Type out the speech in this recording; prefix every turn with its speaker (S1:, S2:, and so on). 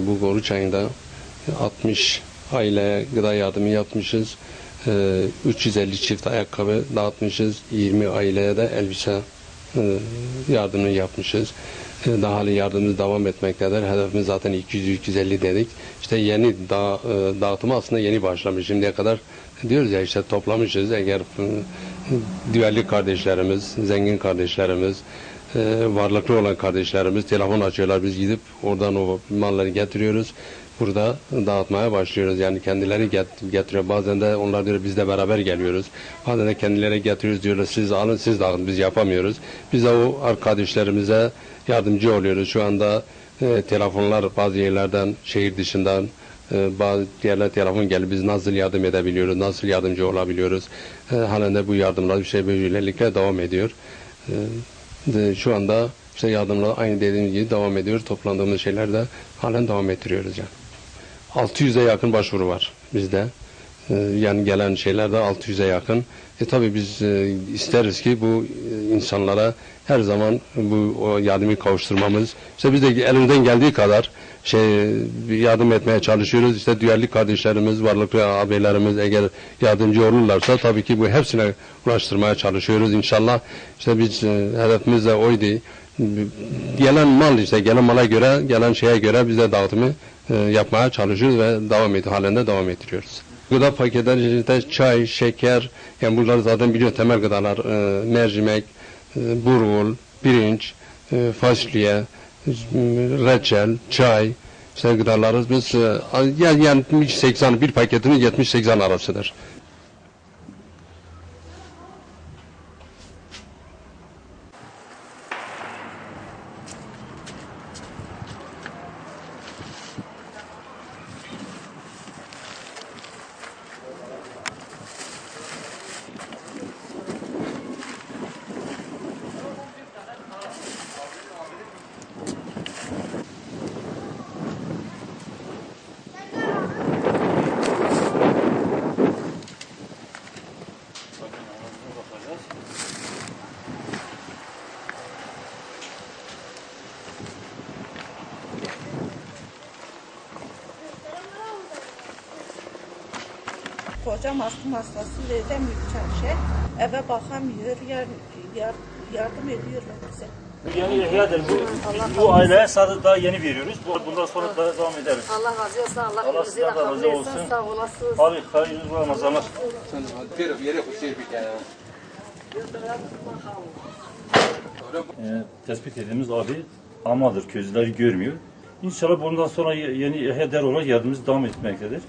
S1: Bu oruç ayında 60 aileye gıda yardımı yapmışız. 350 çift ayakkabı dağıtmışız. 20 aileye de elbise yardımını yapmışız. Daha hali yardımımız devam etmektedir. Hedefimiz zaten 200-250 dedik. İşte yeni dağıtımı aslında yeni başlamış. Şimdiye kadar diyoruz ya işte toplamışız. Eğer düelli kardeşlerimiz, zengin kardeşlerimiz, varlıklı olan kardeşlerimiz telefon açıyorlar. Biz gidip oradan o malları getiriyoruz. Burada dağıtmaya başlıyoruz. Yani kendileri getiriyor. Bazen de onlar diyor biz de beraber geliyoruz. Bazen de kendileri getiriyoruz diyorlar. Siz alın siz dağıtın biz yapamıyoruz. Biz de o kardeşlerimize yardımcı oluyoruz. Şu anda telefonlar bazı yerlerden şehir dışından bazı yerler telefon gelip biz nasıl yardım edebiliyoruz, nasıl yardımcı olabiliyoruz. Halen de bu yardımlar bir şey böylelikle devam ediyor. Şu anda işte yardımlar aynı dediğimiz gibi devam ediyor. Toplandığımız şeyler de halen devam ettiriyoruz yani. 600'e yakın başvuru var bizde. Yani gelen şeyler de 600'e yakın. Tabii biz isteriz ki bu insanlara her zaman bu yardımı kavuşturmamız. İşte biz de elimizden geldiği kadar yardım etmeye çalışıyoruz. İşte düelli kardeşlerimiz, varlıklı abilerimiz eğer yardımcı olurlarsa tabii ki bu hepsine ulaştırmaya çalışıyoruz. İnşallah işte biz hedefimiz de oydu. Gelen mal işte gelen mala göre, gelen şeye göre biz de dağıtımı yapmaya çalışıyoruz ve halen de devam ettiriyoruz. Gıda paketleri işte çay, şeker, yani bunlar zaten biliyor temel gıdalar, mercimek, burgul, pirinç, fasulye, reçel, çay, işte gıdalarız biz yani 80 bir paketini 70-80 arasıdır.
S2: Kocam astım hastası veremiyor çalışa. Eve bakamıyor, yardım ediyorlar bize.
S3: Bu yeni ihyadır. Bu aileye sadece daha yeni veriyoruz. Bundan sonra da devam ederiz.
S4: Allah razı olsun. Allah
S3: Allah
S4: bizi de
S3: sizden de
S4: kabul
S3: razı
S4: etsin.
S3: olsun.
S4: Sağ olasınız.
S3: Abi hayırlı Ramazanlar. Tespit ettiğimiz abi amadır. Közleri görmüyor. İnşallah bundan sonra yeni ihya der olarak yardımımız devam etmektedir.